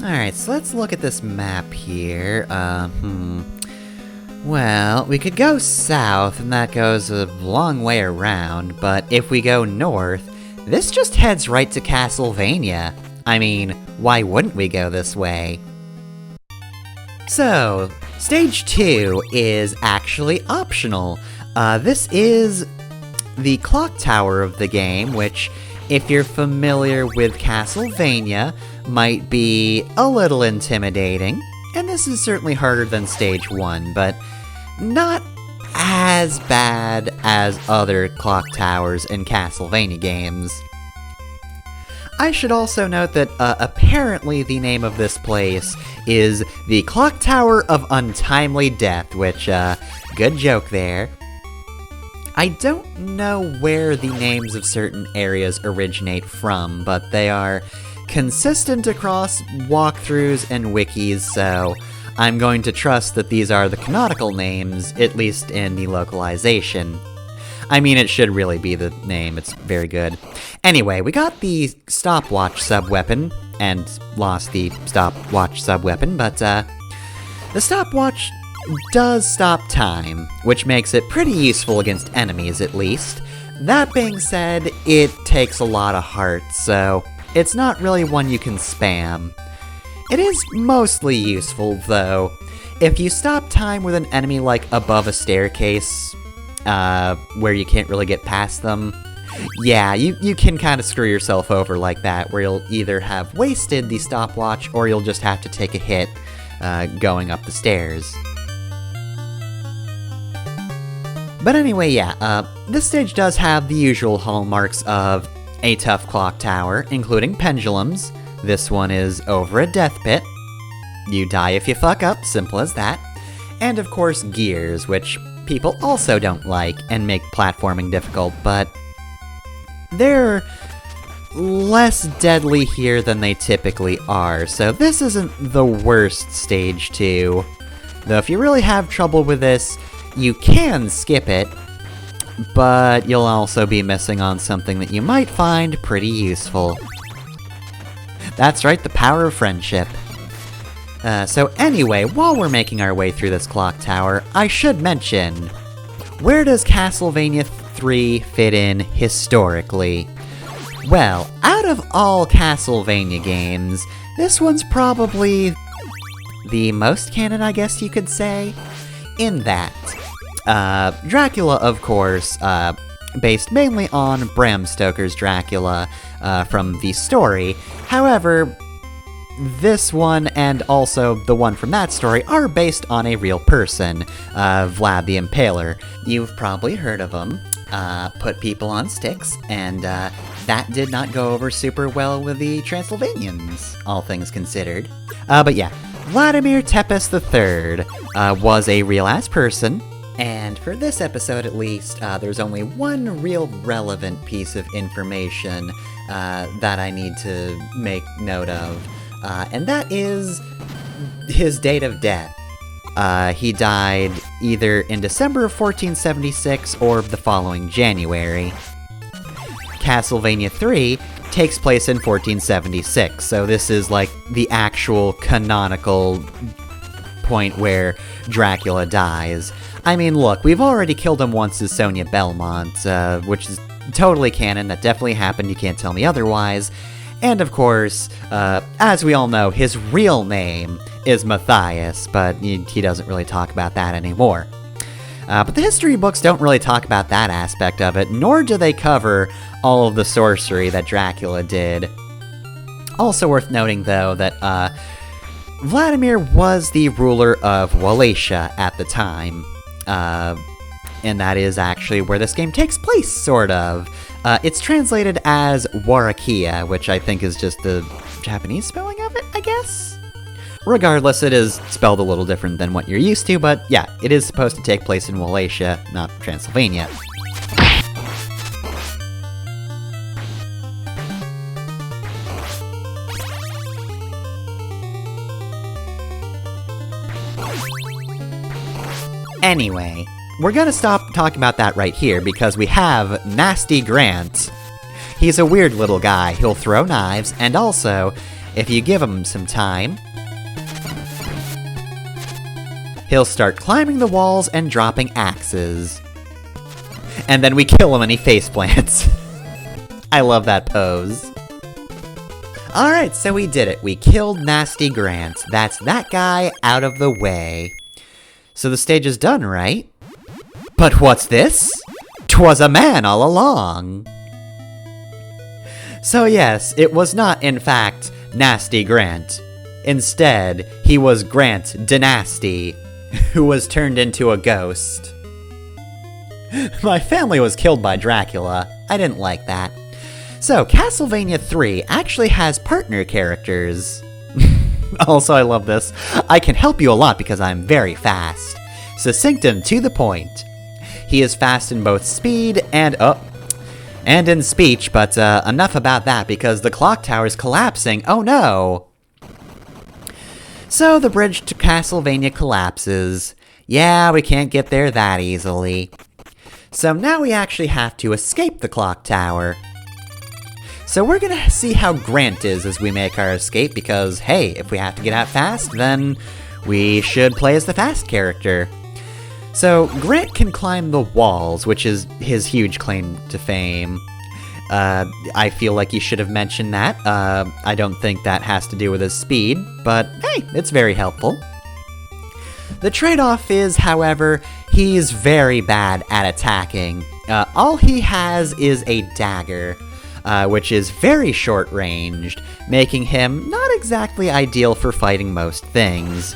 Alright, so let's look at this map here. Well, we could go south, and that goes a long way around, but if we go north, this just heads right to Castlevania. I mean, why wouldn't we go this way? So, Stage 2 is actually optional. This is the clock tower of the game, which, if you're familiar with Castlevania, might be a little intimidating. And this is certainly harder than Stage 1, but not as bad as other clock towers in Castlevania games. I should also note that apparently the name of this place is the Clock Tower of Untimely Death, which, good joke there. I don't know where the names of certain areas originate from, but they are consistent across walkthroughs and wikis, so I'm going to trust that these are the canonical names, at least in the localization. I mean, it should really be the name, it's very good. Anyway, we got the Stopwatch Sub Weapon, and lost the Stopwatch Sub Weapon, but the stopwatch does stop time, which makes it pretty useful against enemies, at least. That being said, it takes a lot of hearts, so it's not really one you can spam. It is mostly useful, though. If you stop time with an enemy, like, above a staircase, where you can't really get past them, yeah, you can kind of screw yourself over like that, where you'll either have wasted the stopwatch, or you'll just have to take a hit going up the stairs. But anyway, yeah, this stage does have the usual hallmarks of a tough clock tower, including pendulums. This one is over a death pit. You die if you fuck up, simple as that. And of course gears, which people also don't like and make platforming difficult, but they're less deadly here than they typically are, so this isn't the worst stage 2. Though if you really have trouble with this, you can skip it, but you'll also be missing on something that you might find pretty useful. That's right, the power of friendship. So anyway, while we're making our way through this clock tower, I should mention, where does Castlevania 3 fit in historically? Well, out of all Castlevania games, this one's probably the most canon, I guess you could say, in that. Dracula, of course, based mainly on Bram Stoker's Dracula from the story. However, this one and also the one from that story are based on a real person, Vlad the Impaler. You've probably heard of him. Put people on sticks, and that did not go over super well with the Transylvanians, all things considered. But yeah, Vladimir Tepes III was a real-ass person, and for this episode at least, there's only one real relevant piece of information that I need to make note of. And that is his date of death. He died either in December of 1476 or the following January. Castlevania 3 takes place in 1476, so this is like the actual canonical point where Dracula dies. I mean, look, we've already killed him once as Sonia Belmont, which is totally canon, that definitely happened, you can't tell me otherwise. And of course, as we all know, his real name is Matthias, but he doesn't really talk about that anymore. But the history books don't really talk about that aspect of it, nor do they cover all of the sorcery that Dracula did. Also worth noting, though, that Vladimir was the ruler of Wallachia at the time. And that is actually where this game takes place, sort of. It's translated as Wallachia, which I think is just the Japanese spelling of it, I guess? Regardless, it is spelled a little different than what you're used to, but yeah, it is supposed to take place in Wallachia, not Transylvania. Anyway, we're gonna stop talking about that right here, because we have Nasty Grant. He's a weird little guy. He'll throw knives, and also, if you give him some time, he'll start climbing the walls and dropping axes. And then we kill him and he faceplants. I love that pose. Alright, so we did it. We killed Nasty Grant. That's that guy out of the way. So the stage is done, right? But what's this? 'Twas a man all along. So yes, it was not, in fact, Nasty Grant. Instead, he was Grant DaNasty, who was turned into a ghost. My family was killed by Dracula. I didn't like that. So, Castlevania 3 actually has partner characters. Also, I love this. I can help you a lot because I'm very fast. Succinct and to the point. He is fast in both speed and in speech, but enough about that because the clock tower's collapsing. Oh no! So the bridge to Castlevania collapses. Yeah, we can't get there that easily. So now we actually have to escape the clock tower. So we're gonna see how Grant is as we make our escape because, hey, if we have to get out fast, then we should play as the fast character. So Grant can climb the walls, which is his huge claim to fame. I feel like you should have mentioned that. I don't think that has to do with his speed, but hey, it's very helpful. The trade-off is, however, he's very bad at attacking. All he has is a dagger, which is very short-ranged, making him not exactly ideal for fighting most things.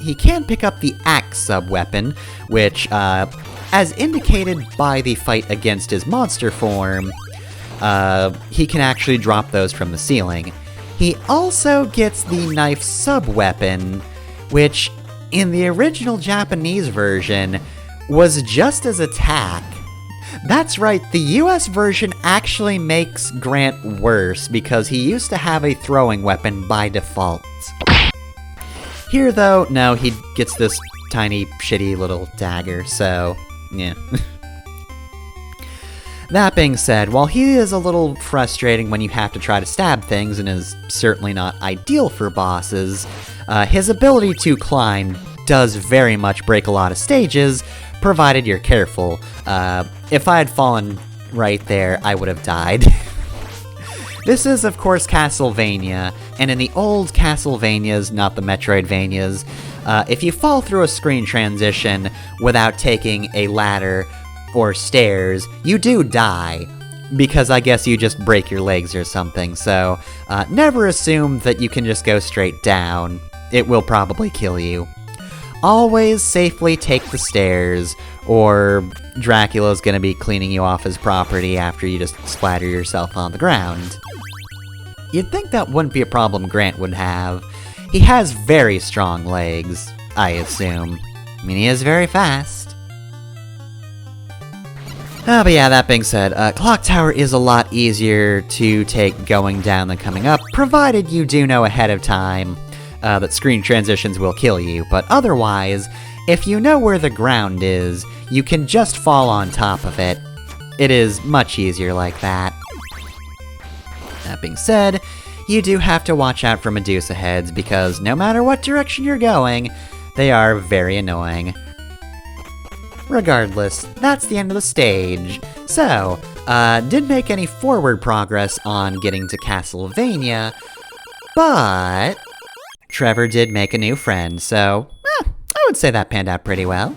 He can pick up the axe sub weapon, which, as indicated by the fight against his monster form, he can actually drop those from the ceiling. He also gets the knife sub weapon, which, in the original Japanese version, was just as attack. That's right, the US version actually makes Grant worse because he used to have a throwing weapon by default. Here, though, no, he gets this tiny, shitty little dagger, so, yeah. That being said, while he is a little frustrating when you have to try to stab things and is certainly not ideal for bosses, his ability to climb does very much break a lot of stages, provided you're careful. If I had fallen right there, I would have died. This is, of course, Castlevania, and in the old Castlevanias, not the Metroidvanias, if you fall through a screen transition without taking a ladder or stairs, you do die, because I guess you just break your legs or something, so never assume that you can just go straight down. It will probably kill you. Always safely take the stairs, or Dracula's gonna be cleaning you off his property after you just splatter yourself on the ground. You'd think that wouldn't be a problem Grant would have. He has very strong legs, I assume. I mean, he is very fast. But yeah, that being said, Clock Tower is a lot easier to take going down than coming up, provided you do know ahead of time that screen transitions will kill you, but otherwise, if you know where the ground is, you can just fall on top of it. It is much easier like that. That being said, you do have to watch out for Medusa heads, because no matter what direction you're going, they are very annoying. Regardless, that's the end of the stage. So, didn't make any forward progress on getting to Castlevania, but Trevor did make a new friend, so I would say that panned out pretty well.